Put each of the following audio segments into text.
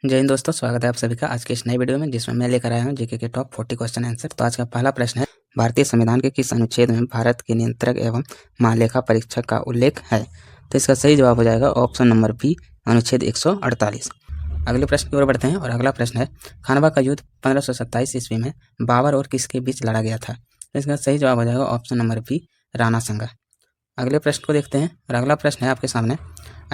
जय हिंद दोस्तों, स्वागत है आप सभी का आज के इस नए वीडियो में, जिसमें मैं लेकर आया हूं जीके के टॉप 40 क्वेश्चन आंसर। तो आज का पहला प्रश्न है, भारतीय संविधान के किस अनुच्छेद में भारत के नियंत्रक एवं महालेखा परीक्षक का उल्लेख है? तो इसका सही जवाब हो जाएगा ऑप्शन नंबर बी, अनुच्छेद 148। अगले प्रश्न की ओर बढ़ते हैं और अगला प्रश्न है, खानवा का युद्ध 1527 ईस्वी में बाबर और किसके बीच लड़ा गया था? तो इसका सही जवाब हो जाएगा ऑप्शन नंबर बी, राणा संगा। अगले प्रश्न को देखते हैं और अगला प्रश्न है आपके सामने,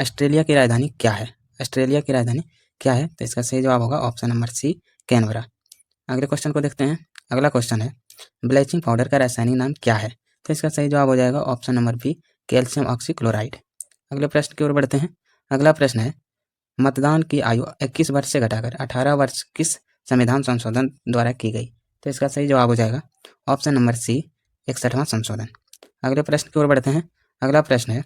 ऑस्ट्रेलिया की राजधानी क्या है? ऑस्ट्रेलिया की राजधानी क्या है? तो इसका सही जवाब होगा ऑप्शन नंबर सी, कैनबरा। अगले क्वेश्चन को देखते हैं। अगला क्वेश्चन है, ब्लीचिंग पाउडर का रासायनिक नाम क्या है? तो इसका सही जवाब हो जाएगा option number B, calcium oxychloride. अगले प्रश्न की ओर बढ़ते हैं। अगला प्रश्न है, मतदान की आयु 21 वर्ष से घटाकर 18 वर्ष किस संविधान संशोधन द्वारा की गई? तो इसका सही जवाब हो जाएगा ऑप्शन नंबर सी, 61वां संशोधन। अगले प्रश्न की ओर बढ़ते हैं। अगला प्रश्न है,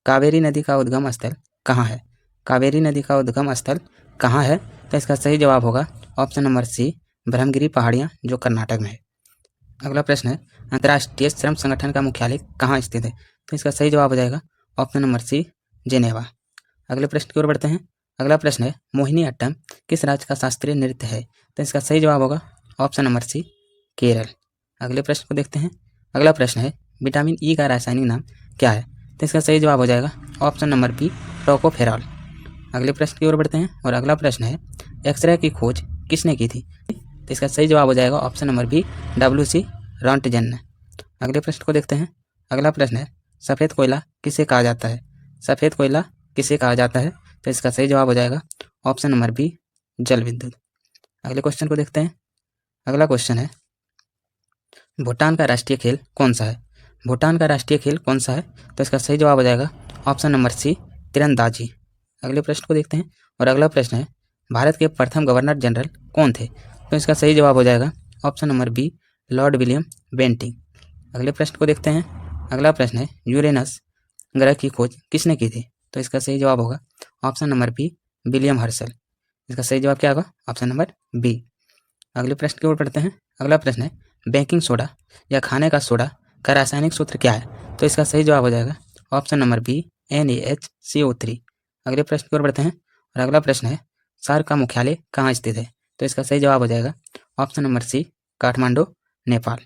कावेरी नदी का उद्गम स्थल कहाँ है? कावेरी नदी का उद्गम स्थल कहाँ है? तो इसका सही जवाब होगा ऑप्शन नंबर सी, ब्रह्मगिरी पहाड़ियाँ, जो कर्नाटक में है। अगला प्रश्न है, अंतर्राष्ट्रीय श्रम संगठन का मुख्यालय कहाँ स्थित है? तो इसका सही जवाब हो जाएगा ऑप्शन नंबर सी, जेनेवा। अगले प्रश्न की ओर बढ़ते हैं। अगला प्रश्न है, मोहिनी अट्टम किस राज्य का शास्त्रीय नृत्य है? तो इसका सही जवाब होगा ऑप्शन नंबर सी, केरल। अगले प्रश्न को देखते हैं। अगला प्रश्न है, विटामिन ई का रासायनिक नाम क्या है? तो इसका सही जवाब हो जाएगा ऑप्शन नंबर बी, टोकोफेरॉल। अगले प्रश्न की ओर बढ़ते हैं और अगला प्रश्न है, एक्सरे की खोज किसने की थी? तो इसका सही जवाब हो जाएगा ऑप्शन नंबर बी, डब्ल्यू.सी. रॉन्टजन ने। अगले प्रश्न को देखते हैं। अगला प्रश्न है, सफ़ेद कोयला किसे कहा जाता है? सफ़ेद कोयला किसे कहा जाता है? तो इसका सही जवाब हो जाएगा ऑप्शन नंबर बी, जल विद्युत। अगले क्वेश्चन को देखते हैं। अगला क्वेश्चन है, भूटान का राष्ट्रीय खेल कौन सा है? भूटान का राष्ट्रीय खेल कौन सा है? तो इसका सही जवाब हो जाएगा ऑप्शन नंबर सी, तीरंदाजी। अगले प्रश्न को देखते हैं और अगला प्रश्न है, भारत के प्रथम गवर्नर जनरल कौन थे? तो इसका सही जवाब हो जाएगा option number B, Lord William Bentinck. अगले प्रश्न को देखते हैं। अगला प्रश्न है, यूरेनस ग्रह की खोज किसने की थी? तो इसका सही जवाब होगा option number B, William Herschel. इसका सही जवाब क्या होगा? Option number B. अगले प्रश्न की ओर बढ़ते हैं। अगला प्रश्न है, बेकिंग सोडा या खाने का सोडा का रासायनिक सूत्र क्या है? तो इसका सही जवाब हो जाएगा ऑप्शन नंबर बी, NaHCO3। अगले प्रश्न की ओर बढ़ते हैं और अगला प्रश्न है, सार्क का मुख्यालय कहाँ स्थित है? तो इसका सही जवाब हो जाएगा option number C, Kathmandu, Nepal.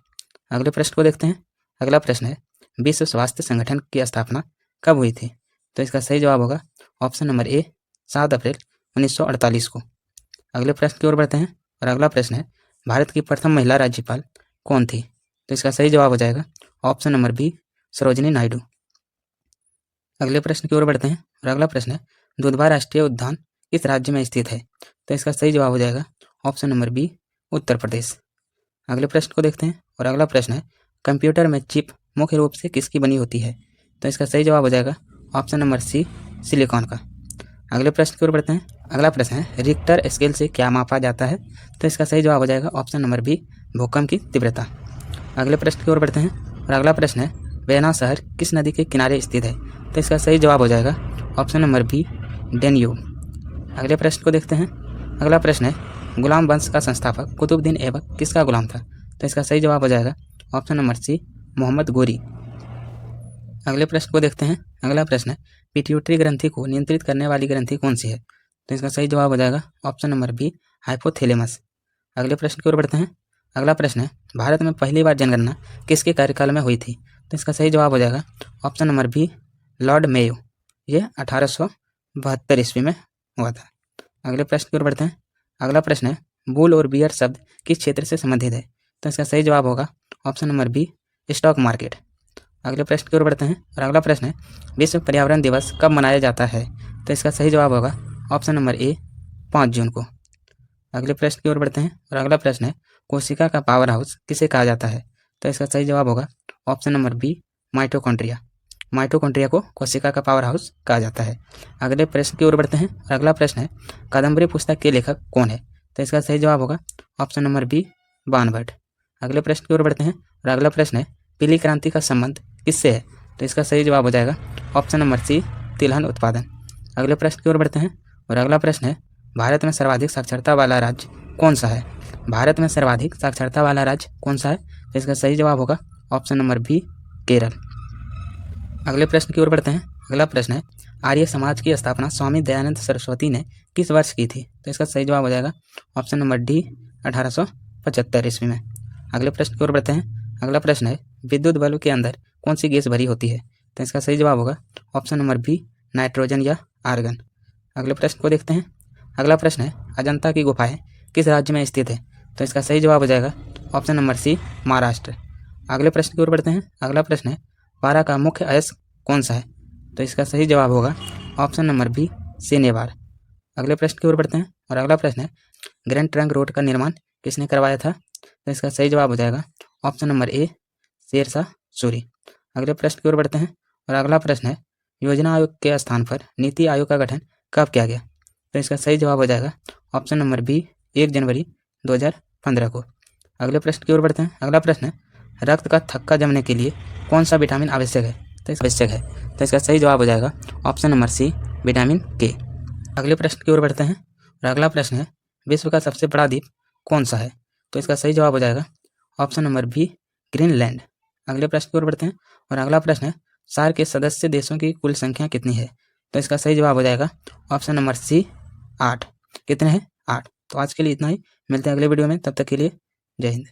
अगले प्रश्न को देखते हैं। अगला प्रश्न है, विश्व स्वास्थ्य संगठन की स्थापना कब हुई थी? तो इसका सही जवाब होगा ऑप्शन नंबर ए, 7 अप्रैल 1948 को। अगले प्रश्न की ओर बढ़ते हैं और अगला प्रश्न है, भारत की प्रथम महिला राज्यपाल कौन थी? तो इसका सही जवाब हो जाएगा option number B, Sarojini Naidu. अगले प्रश्न की ओर बढ़ते हैं और अगला प्रश्न है, दुधवा राष्ट्रीय उद्यान किस राज्य में स्थित है? तो इसका सही जवाब हो जाएगा option number B, Uttar Pradesh. अगले प्रश्न को देखते हैं और अगला प्रश्न है, कंप्यूटर में चिप मुख्य रूप से किसकी बनी होती है? तो इसका सही जवाब हो जाएगा ऑप्शन नंबर सी, सिलिकॉन का। अगले प्रश्न की ओर बढ़ते हैं। अगला प्रश्न है, रिक्टर स्केल से क्या मापा जाता है? तो इसका सही जवाब हो जाएगा ऑप्शन नंबर बी, भूकंप की तीव्रता। अगले प्रश्न की ओर बढ़ते हैं और अगला प्रश्न है, वेना शहर किस नदी के किनारे स्थित है? तो इसका सही जवाब हो जाएगा ऑप्शन नंबर बी, डेन्यूब। अगले प्रश्न को देखते हैं। अगला प्रश्न है, गुलाम वंश का संस्थापक कुतुबुद्दीन ऐबक किसका गुलाम था? तो इसका सही जवाब हो जाएगा ऑप्शन नंबर सी, मोहम्मद गोरी। अगले प्रश्न को देखते हैं। अगला प्रश्न है, पिट्यूटरी ग्रंथि को नियंत्रित करने वाली ग्रंथि कौन सी है? तो इसका सही जवाब हो जाएगा ऑप्शन नंबर बी, हाइपोथैलेमस। अगले प्रश्न की ओर बढ़ते हैं। अगला प्रश्न है, भारत में पहली बार जनगणना किसके कार्यकाल में हुई थी? तो इसका सही जवाब हो जाएगा option number B, Lord Mayo. ये 1872 ईस्वी में हुआ था। अगले प्रश्न की ओर बढ़ते हैं। अगला प्रश्न है, बुल और बियर शब्द किस क्षेत्र से संबंधित है? तो इसका सही जवाब होगा option number B, stock market. अगले प्रश्न की ओर बढ़ते हैं और अगला प्रश्न है, विश्व पर्यावरण दिवस कब मनाया जाता है? तो इसका सही जवाब होगा ऑप्शन नंबर ए, 5 जून को। अगले प्रश्न की ओर बढ़ते हैं और अगला प्रश्न है, कोशिका का पावर हाउस किसे कहा जाता है? तो इसका सही जवाब होगा option number B, mitochondria. Mitochondria को कोशिका का पावर हाउस कहा जाता है। अगले प्रश्न की ओर बढ़ते हैं और अगला प्रश्न है, कादम्बरी पुस्तक के लेखक कौन है? तो इसका सही जवाब होगा ऑप्शन नंबर बी, बाणभट्ट। अगले प्रश्न की ओर बढ़ते हैं और अगला प्रश्न है, पीली क्रांति का संबंध किससे है? तो इसका सही जवाब हो जाएगा ऑप्शन नंबर सी, तिलहन उत्पादन। अगले प्रश्न की ओर बढ़ते हैं और अगला प्रश्न है, भारत में सर्वाधिक साक्षरता वाला राज्य कौन सा है? भारत में सर्वाधिक साक्षरता वाला राज्य कौन सा है? तो इसका सही जवाब होगा ऑप्शन नंबर बी, केरल। अगले प्रश्न की ओर बढ़ते हैं। अगला प्रश्न है, आर्य समाज की स्थापना स्वामी दयानंद सरस्वती ने किस वर्ष की थी? तो इसका सही जवाब हो जाएगा ऑप्शन नंबर डी 1875 ईस्वी में। अगले प्रश्न की ओर बढ़ते हैं। अगला प्रश्न है विद्युत बल्ब के अंदर कौन सी गैस भरी होती है? तो इसका सही जवाब होगा ऑप्शन नंबर बी नाइट्रोजन या आर्गन। अगले प्रश्न को देखते हैं। अगला प्रश्न है अजंता की गुफाएं किस राज्य में स्थित है? तो इसका सही जवाब हो जाएगा ऑप्शन नंबर सी महाराष्ट्र। अगले प्रश्न की ओर बढ़ते हैं। अगला प्रश्न है पारा का मुख्य अयस्क कौन सा है? तो इसका सही जवाब होगा ऑप्शन नंबर बी शनिवार। अगले प्रश्न की ओर बढ़ते हैं और अगला प्रश्न है ग्रैंड ट्रंक रोड का निर्माण किसने करवाया था? तो इसका सही जवाब हो जाएगा option number A Sher Shah Suri. अगले प्रश्न की ओर बढ़ते हैं और अगला प्रश्न है योजना आयोग के स्थान पर नीति आयोग का गठन कब किया गया? तो इसका सही जवाब हो जाएगा ऑप्शन नंबर बी 1 जनवरी 2015 को। अगले प्रश्न की ओर बढ़ते हैं। अगला प्रश्न है रक्त का थक्का जमने के लिए कौन सा विटामिन आवश्यक है? तो इसका सही जवाब हो जाएगा ऑप्शन नंबर सी विटामिन के। अगले प्रश्न की ओर बढ़ते हैं और अगला प्रश्न है विश्व का सबसे बड़ा द्वीप कौन सा है? तो इसका सही जवाब हो जाएगा ऑप्शन नंबर बी ग्रीनलैंड। अगले प्रश्न की ओर बढ़ते हैं और अगला प्रश्न है सार्क के सदस्य देशों की कुल संख्या कितनी है? तो इसका सही जवाब हो जाएगा ऑप्शन नंबर सी 8। कितने हैं? 8। तो आज के लिए इतना ही, मिलते हैं अगले वीडियो में, तब तक के लिए जय हिंद।